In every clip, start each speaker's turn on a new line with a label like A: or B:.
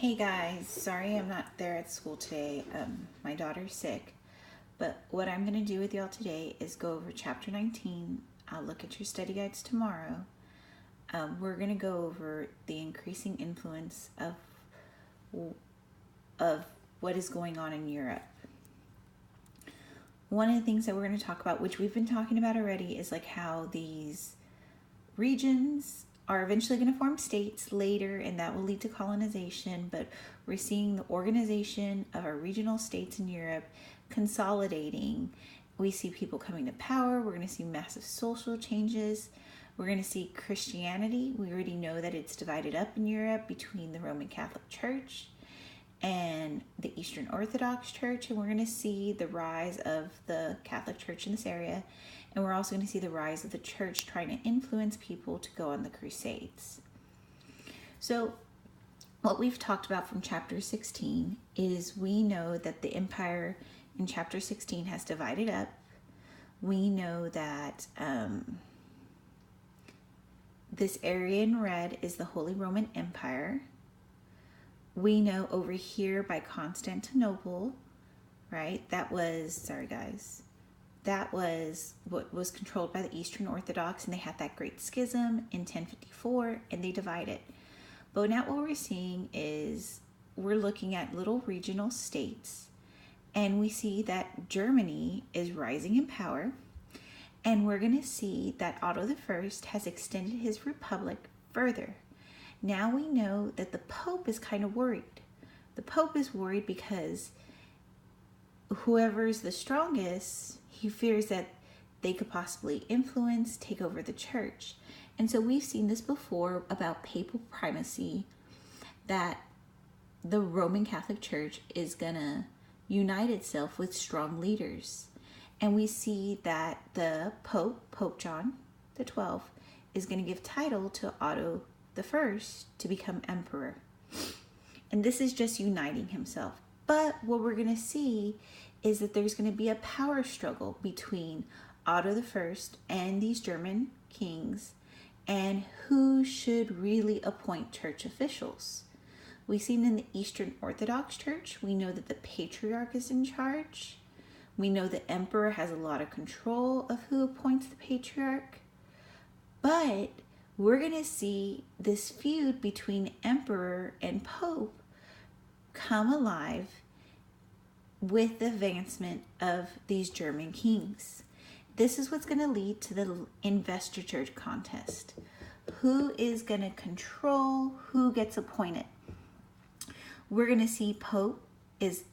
A: Hey guys, sorry I'm not there at school today. My daughter's sick. But what I'm going to do with y'all today is go over chapter 19. I'll look at your study guides tomorrow. We're going to go over the increasing influence of what is going on in Europe. One of the things that we're going to talk about, which we've been talking about already, is like how these regions are eventually going to form states later, and that will lead to colonization. But we're seeing the organization of our regional states in Europe consolidating. We see people coming to power. We're going to see massive social changes. We're going to see Christianity. We already know that it's divided up in Europe between the Roman Catholic Church and the Eastern Orthodox Church, and we're going to see the rise of the Catholic Church in this area, and we're also going to see the rise of the church trying to influence people to go on the Crusades. So what we've talked about from chapter 16 is we know that the empire in chapter 16 has divided up. We know that this area in red is the Holy Roman Empire. We know over here by Constantinople, right? That was what was controlled by the Eastern Orthodox, and they had that great schism in 1054, and they divided. But now what we're seeing is we're looking at little regional states, and we see that Germany is rising in power, and we're going to see that Otto I has extended his republic further. Now we know that the Pope is kind of worried. The Pope is worried because whoever's the strongest, he fears that they could possibly influence, take over the church. And so we've seen this before about papal primacy, that the Roman Catholic Church is going to unite itself with strong leaders. And we see that the Pope John XII, is going to give title to Otto I to become emperor. And this is just uniting himself. But what we're going to see is that there's going to be a power struggle between Otto I and these German kings, and who should really appoint church officials. We've seen in the Eastern Orthodox Church, we know that the patriarch is in charge. We know the emperor has a lot of control of who appoints the patriarch. But we're going to see this feud between emperor and pope come alive with the advancement of these German kings. This is what's going to lead to the investiture contest. Who is going to control who gets appointed? We're going to see the Pope is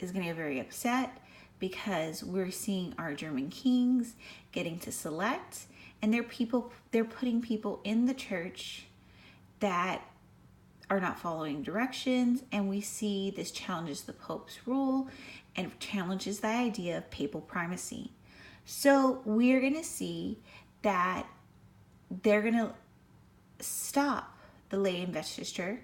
A: going to get very upset because we're seeing our German kings getting to select, and they're putting people in the church that are not following directions, and we see this challenges the Pope's rule and challenges the idea of papal primacy. So we're going to see that they're going to stop the lay investiture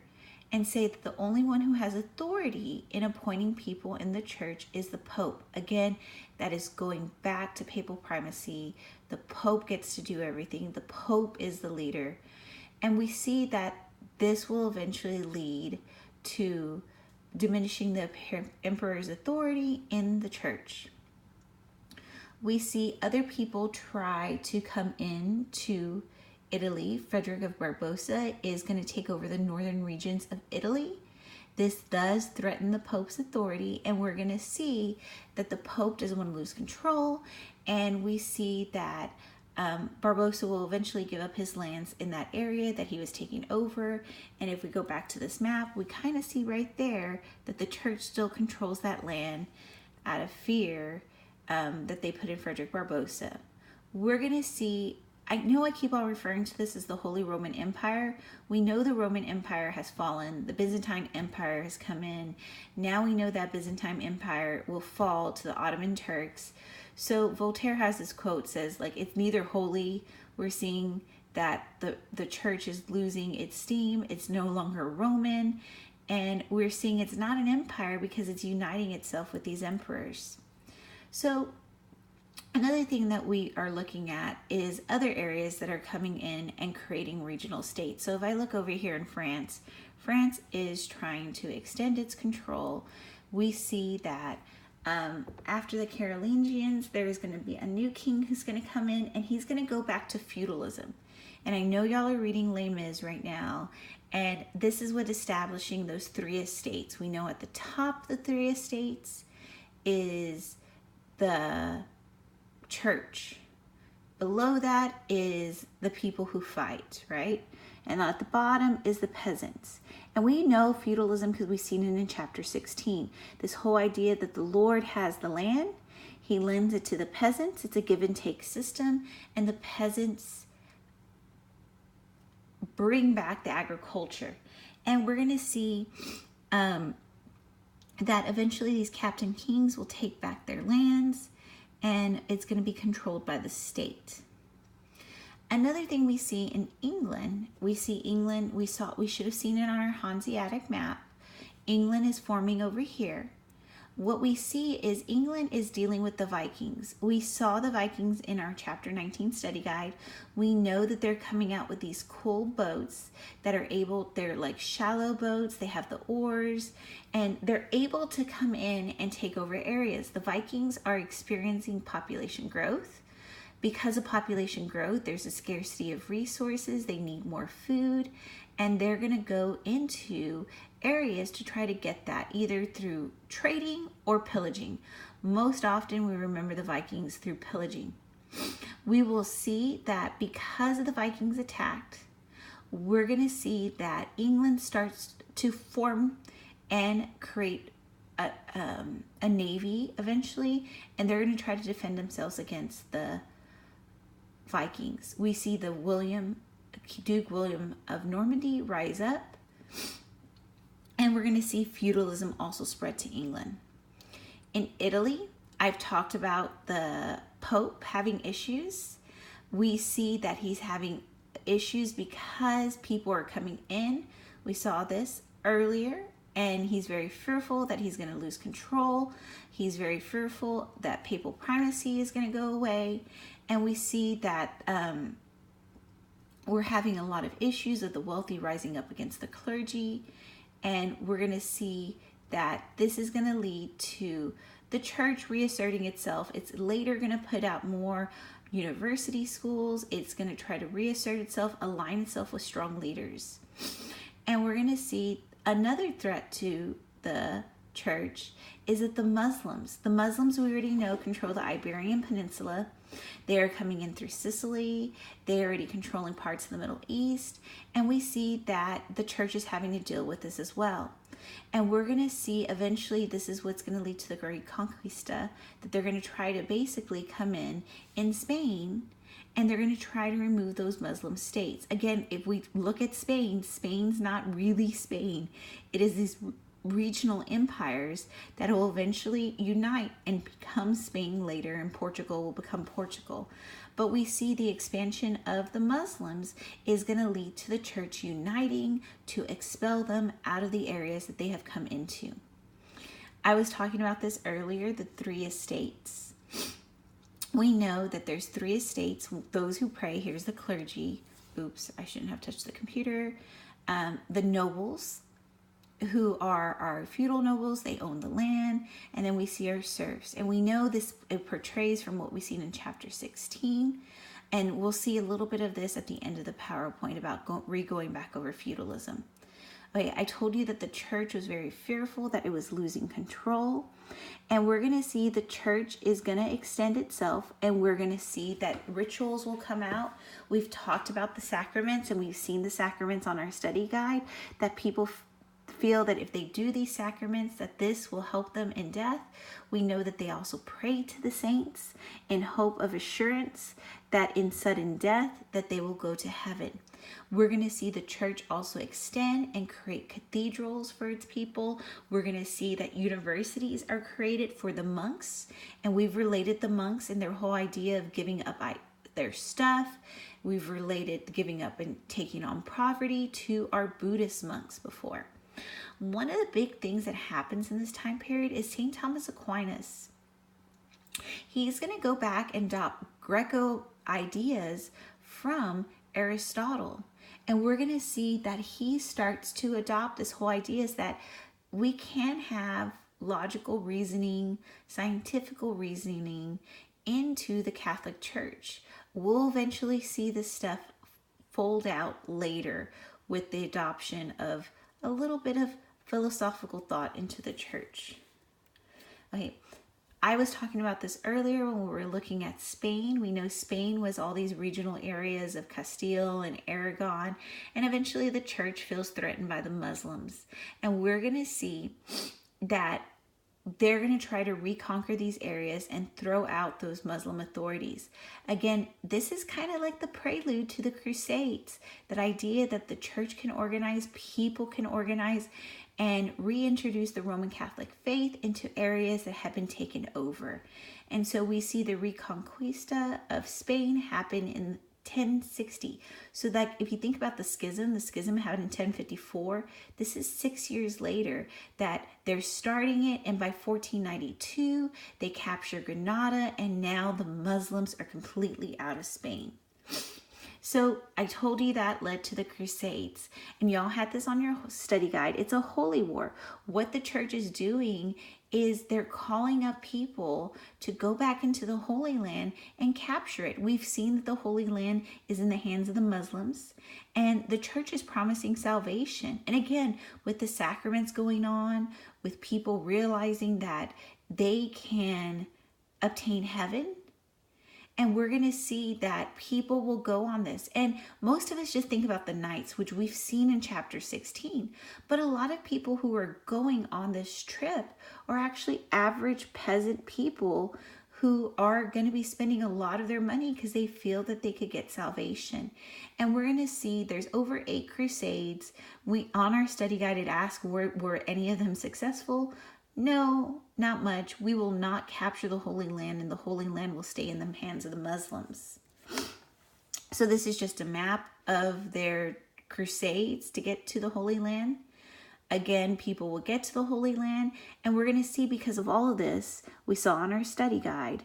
A: and say that the only one who has authority in appointing people in the church is the Pope. Again, that is going back to papal primacy. The Pope gets to do everything. The Pope is the leader. And we see that this will eventually lead to diminishing the emperor's authority in the church. We see other people try to come into Italy. Frederick of Barbarossa is going to take over the northern regions of Italy. This does threaten the Pope's authority, and we're going to see that the Pope doesn't want to lose control, and we see that Barbarossa will eventually give up his lands in that area that he was taking over. And if we go back to this map, we kind of see right there that the church still controls that land out of fear that they put in Frederick Barbarossa. We're going to see, I know I keep on referring to this as the Holy Roman Empire. We know the Roman Empire has fallen. The Byzantine Empire has come in. Now we know that Byzantine Empire will fall to the Ottoman Turks. So Voltaire has this quote, says, like, it's neither holy. We're seeing that the church is losing its steam. It's no longer Roman. And we're seeing it's not an empire because it's uniting itself with these emperors. So Another thing that we are looking at is other areas that are coming in and creating regional states. So if I look over here in France, France is trying to extend its control. We see that after the Carolingians, there is going to be a new king who's going to come in, and he's going to go back to feudalism. And I know y'all are reading Les Mis right now, and this is what establishing those three estates. We know at the top of the three estates is the church. Below that is the people who fight, right? And at the bottom is the peasants. And we know feudalism because we've seen it in chapter 16. This whole idea that the Lord has the land, he lends it to the peasants. It's a give and take system, and the peasants bring back the agriculture. And we're going to see that eventually these captain kings will take back their lands, and it's going to be controlled by the state. Another thing we see in England, we should have seen it on our Hanseatic map. England is forming over here. What we see is England is dealing with the Vikings. We saw the Vikings in our chapter 19 study guide. We know that they're coming out with these cool boats that are they're like shallow boats. They have the oars, and they're able to come in and take over areas. The Vikings are experiencing population growth. Because of population growth, there's a scarcity of resources. They need more food, and they're going to go into areas to try to get that, either through trading or pillaging. Most often we remember the Vikings through pillaging. We will see that because of the Vikings attacked, we're going to see that England starts to form and create a navy eventually, and they're going to try to defend themselves against the Vikings. We see the Duke William of Normandy rise up, and we're going to see feudalism also spread to England. In Italy, I've talked about the Pope having issues. We see that he's having issues because people are coming in. We saw this earlier, and he's very fearful that he's going to lose control. He's very fearful that papal primacy is going to go away. And we see that we're having a lot of issues of the wealthy rising up against the clergy. And we're going to see that this is going to lead to the church reasserting itself. It's later going to put out more university schools. It's going to try to reassert itself, align itself with strong leaders. And we're going to see another threat to the church is that the Muslims we already know control the Iberian Peninsula. They are coming in through Sicily. They're already controlling parts of the Middle East. And we see that the church is having to deal with this as well. And we're going to see eventually this is what's going to lead to the Great Conquista, that they're going to try to basically come in Spain, and they're going to try to remove those Muslim states. Again, if we look at Spain, Spain's not really Spain. It is these regional empires that will eventually unite and become Spain later, and Portugal will become Portugal. But we see the expansion of the Muslims is going to lead to the church uniting to expel them out of the areas that they have come into. I was talking about this earlier, the three estates. We know that there's three estates. Those who pray, here's the clergy. Oops, I shouldn't have touched the computer. The nobles, who are our feudal nobles, they own the land, and then we see our serfs. And we know this, it portrays from what we've seen in chapter 16, and we'll see a little bit of this at the end of the PowerPoint about going back over feudalism. Okay, I told you that the church was very fearful that it was losing control, and we're going to see the church is going to extend itself, and we're going to see that rituals will come out. We've talked about the sacraments, and we've seen the sacraments on our study guide, that people feel that if they do these sacraments, that this will help them in death. We know that they also pray to the saints in hope of assurance that in sudden death that they will go to heaven. We're going to see the church also extend and create cathedrals for its people. We're going to see that universities are created for the monks, and we've related the monks and their whole idea of giving up their stuff. We've related giving up and taking on poverty to our Buddhist monks before. One of the big things that happens in this time period is St. Thomas Aquinas. He's going to go back and adopt Greco ideas from Aristotle. And we're going to see that he starts to adopt this whole idea is that we can have logical reasoning, scientific reasoning into the Catholic Church. We'll eventually see this stuff fold out later with the adoption of a little bit of philosophical thought into the church. Okay, I was talking about this earlier when we were looking at Spain. We know Spain was all these regional areas of Castile and Aragon, and eventually the church feels threatened by the Muslims. And we're going to see that they're going to try to reconquer these areas and throw out those Muslim authorities. Again, this is kind of like the prelude to the Crusades. That idea that the church can organize, people can organize, and reintroduce the Roman Catholic faith into areas that have been taken over. And so we see the Reconquista of Spain happen in 1060. So that if you think about the schism happened in 1054. This is 6 years later that they're starting it, and by 1492 they capture Granada, and now the Muslims are completely out of Spain. So I told you that led to the Crusades, and y'all had this on your study guide. It's a holy war. What the church is doing is they're calling up people to go back into the Holy Land and capture it. We've seen that the Holy Land is in the hands of the Muslims, and the church is promising salvation. And again, with the sacraments going on, with people realizing that they can obtain heaven, and we're going to see that people will go on this. And most of us just think about the knights, which we've seen in chapter 16. But a lot of people who are going on this trip are actually average peasant people who are going to be spending a lot of their money because they feel that they could get salvation. And we're going to see there's over 8 crusades. On our study guide, it asks, were any of them successful? No, not much. We will not capture the Holy Land, and the Holy Land will stay in the hands of the Muslims. So this is just a map of their crusades to get to the Holy Land. Again, people will get to the Holy Land, and we're going to see, because of all of this, we saw on our study guide,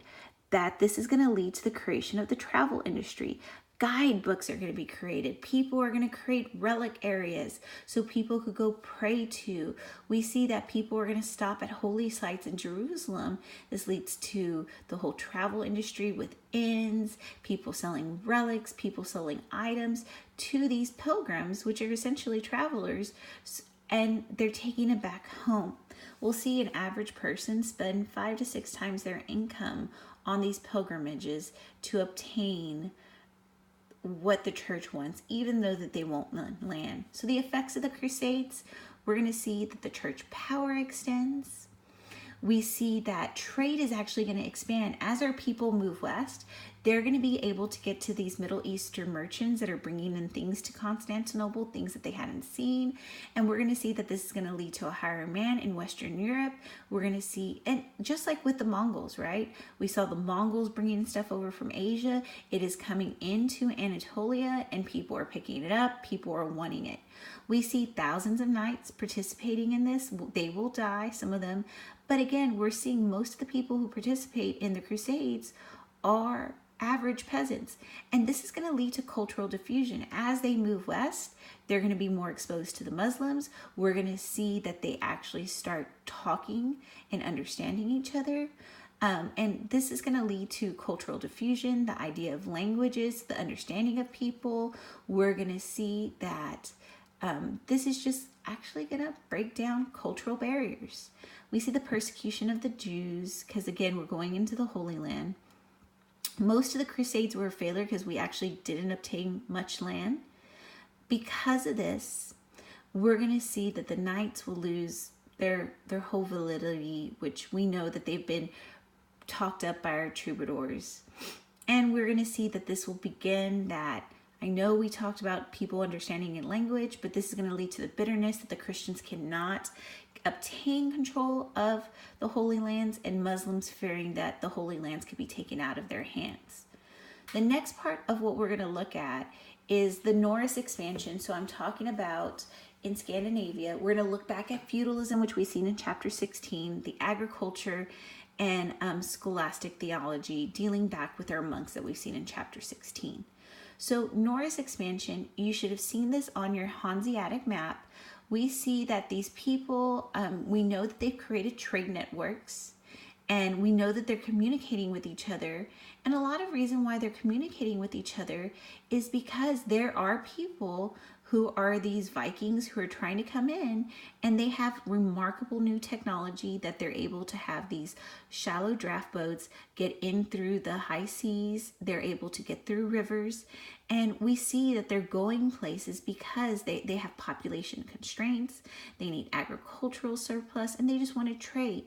A: that this is going to lead to the creation of the travel industry. Guidebooks are going to be created. People are going to create relic areas so people could go pray to. We see that people are going to stop at holy sites in Jerusalem. This leads to the whole travel industry with inns, people selling relics, people selling items to these pilgrims, which are essentially travelers, and they're taking it back home. We'll see an average person spend 5 to 6 times their income on these pilgrimages to obtain what the church wants, even though that they won't land. So the effects of the Crusades, we're going to see that the church power extends. We see that trade is actually going to expand. As our people move west, they're going to be able to get to these Middle Eastern merchants that are bringing in things to Constantinople, things that they hadn't seen. And we're going to see that this is going to lead to a higher demand in Western Europe. We're going to see, and just like with the Mongols, right? We saw the Mongols bringing stuff over from Asia. It is coming into Anatolia, and people are picking it up. People are wanting it. We see thousands of knights participating in this. They will die, some of them. But again, we're seeing most of the people who participate in the Crusades are average peasants. And this is going to lead to cultural diffusion. As they move west, they're going to be more exposed to the Muslims. We're going to see that they actually start talking and understanding each other. And this is going to lead to cultural diffusion, the idea of languages, the understanding of people. We're going to see that this is just actually going to break down cultural barriers. We see the persecution of the Jews, because again, we're going into the Holy Land. Most of the Crusades were a failure because we actually didn't obtain much land. Because of this, we're going to see that the knights will lose their whole validity, which we know that they've been talked up by our troubadours. And we're going to see that this will begin that, I know we talked about people understanding in language, but this is going to lead to the bitterness that the Christians cannot obtain control of the Holy Lands, and Muslims fearing that the Holy Lands could be taken out of their hands. The next part of what we're going to look at is the Norse expansion. So I'm talking about in Scandinavia, we're going to look back at feudalism, which we've seen in chapter 16, the agriculture, and scholastic theology, dealing back with our monks that we've seen in chapter 16. So Norse expansion, you should have seen this on your Hanseatic map. We see that these people, we know that they've created trade networks, and we know that they're communicating with each other. And a lot of reason why they're communicating with each other is because there are people who are these Vikings who are trying to come in, and they have remarkable new technology that they're able to have these shallow draft boats get in through the high seas. They're able to get through rivers, and we see that they're going places because they have population constraints, they need agricultural surplus, and they just want to trade.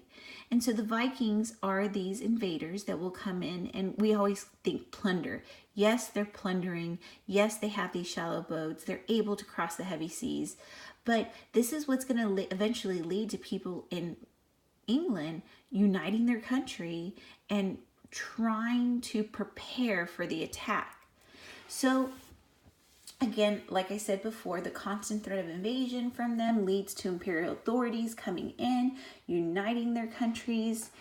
A: And so the Vikings are these invaders that will come in, and we always think plunder. Yes, they're plundering. Yes, they have these shallow boats. They're able to cross the heavy seas. But this is what's going to eventually lead to people in England uniting their country and trying to prepare for the attack. So again, like I said before, the constant threat of invasion from them leads to imperial authorities coming in, uniting their countries.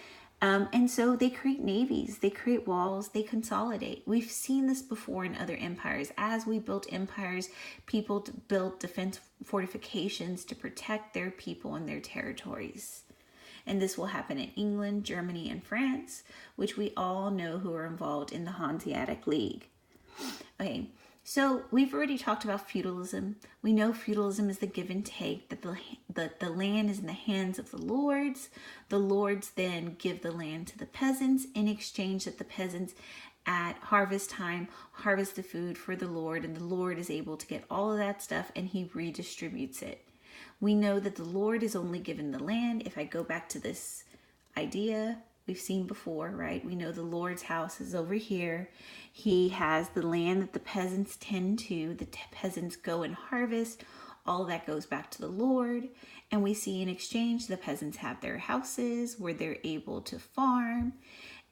A: And so they create navies, they create walls, they consolidate. We've seen this before in other empires. As we built empires, people built defense fortifications to protect their people and their territories. And this will happen in England, Germany, and France, which we all know who are involved in the Hanseatic League. Okay, so we've already talked about feudalism. We know feudalism is the give and take, that the land is in the hands of the lords. The lords then give the land to the peasants in exchange that the peasants at harvest time harvest the food for the lord, and the lord is able to get all of that stuff and he redistributes it. We know that the lord is only given the land. If I go back to this idea we've seen before, right? We know the Lord's house is over here. He has the land that the peasants tend to. The peasants go and harvest. All that goes back to the Lord. And we see in exchange, the peasants have their houses where they're able to farm.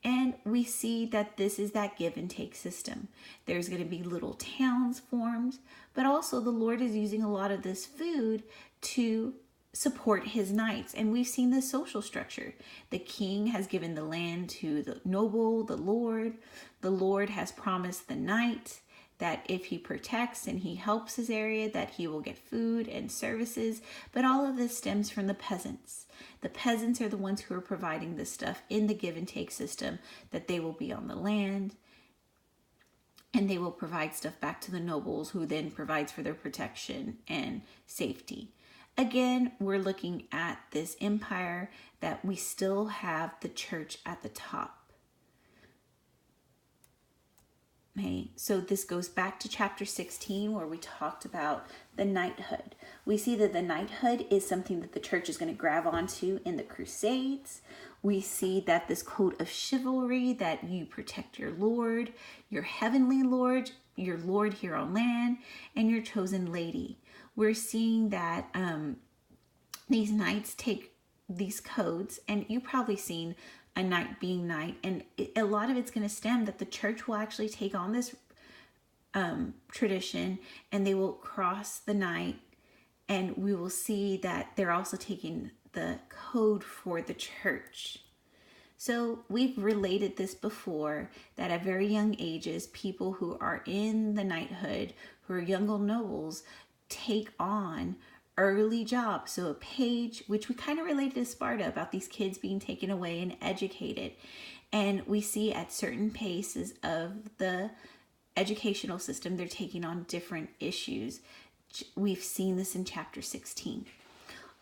A: And we see that this is that give and take system. There's going to be little towns formed, but also the Lord is using a lot of this food to support his knights. And we've seen the social structure. The king has given the land to the noble, the lord. The lord has promised the knight that if he protects and he helps his area, that he will get food and services. But all of this stems from the peasants. The peasants are the ones who are providing this stuff in the give and take system, that they will be on the land and they will provide stuff back to the nobles, who then provides for their protection and safety. Again, we're looking at this empire that we still have the church at the top. Okay, so this goes back to chapter 16 where we talked about the knighthood. We see that the knighthood is something that the church is going to grab onto in the Crusades. We see that this code of chivalry, that you protect your Lord, your heavenly Lord, your Lord here on land, and your chosen lady. We're seeing that these knights take these codes, and you've probably seen a knight being knight, and a lot of it's going to stem that the church will actually take on this tradition, and they will cross the knight, and we will see that they're also taking the code for the church. So we've related this before, that at very young ages, people who are in the knighthood, who are young nobles, take on early jobs. So a page, which we kind of related to Sparta, about these kids being taken away and educated. And we see at certain paces of the educational system, they're taking on different issues. We've seen this in chapter 16.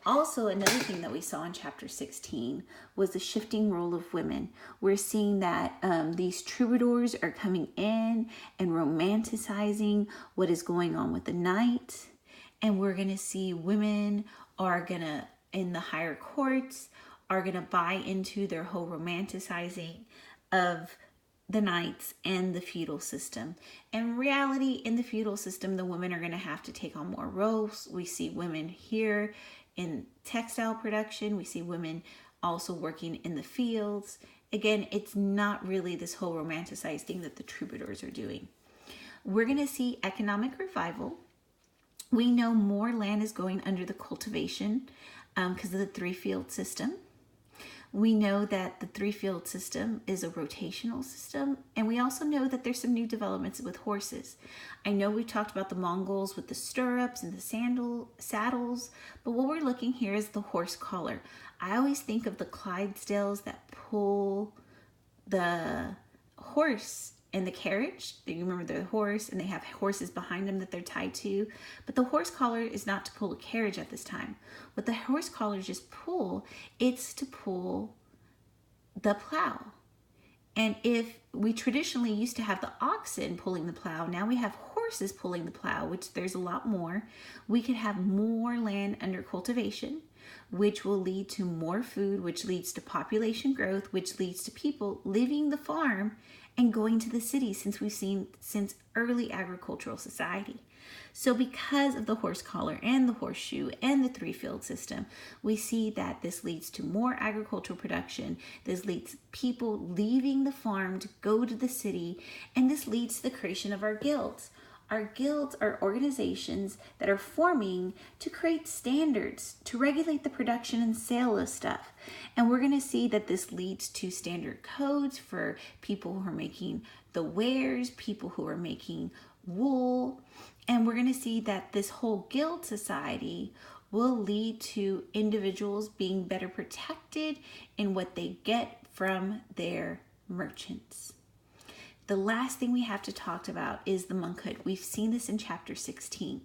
A: Also, another thing that we saw in chapter 16 was the shifting role of women. We're seeing that these troubadours are coming in and romanticizing what is going on with the knight. And we're going to see women are going to, in the higher courts, are going to buy into their whole romanticizing of the knights and the feudal system. In reality, in the feudal system, the women are going to have to take on more roles. We see women here in textile production. We see women also working in the fields. Again, it's not really this whole romanticized thing that the troubadours are doing. We're going to see economic revival. We know more land is going under the cultivation because of the 3-field system. We know that the three-field system is a rotational system, and we also know that there's some new developments with horses. I know we talked about the Mongols with the stirrups and the saddles, but what we're looking here is the horse collar. I always think of the Clydesdales that pull the horse in the carriage. You remember the horse, and they have horses behind them that they're tied to. But the horse collar is not to pull a carriage at this time. What the horse collars just pull, it's to pull the plow. And if we traditionally used to have the oxen pulling the plow, now we have horses pulling the plow, which there's a lot more. We could have more land under cultivation, which will lead to more food, which leads to population growth, which leads to people leaving the farm and going to the city, since we've seen since early agricultural society. So because of the horse collar and the horseshoe and the three-field system, we see that this leads to more agricultural production. This leads to people leaving the farm to go to the city, and this leads to the creation of our guilds. Our guilds are organizations that are forming to create standards to regulate the production and sale of stuff. And we're going to see that this leads to standard codes for people who are making the wares, people who are making wool. And we're going to see that this whole guild society will lead to individuals being better protected in what they get from their merchants. The last thing we have to talk about is the monkhood. We've seen this in chapter 16.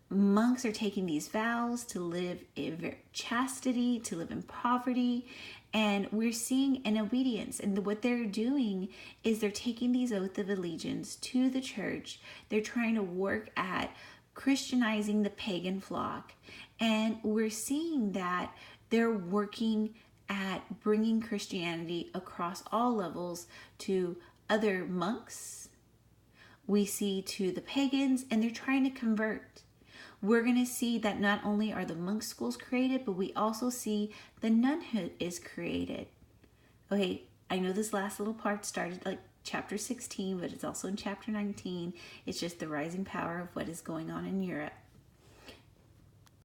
A: Monks are taking these vows to live in chastity, to live in poverty, and we're seeing an obedience. And what they're doing is they're taking these oaths of allegiance to the church. They're trying to work at Christianizing the pagan flock. And we're seeing that they're working at bringing Christianity across all levels to other monks, we see to the pagans, and they're trying to convert. We're going to see that not only are the monk schools created, but we also see the nunhood is created. Okay, I know this last little part started like chapter 16, but it's also in chapter 19. It's just the rising power of what is going on in Europe.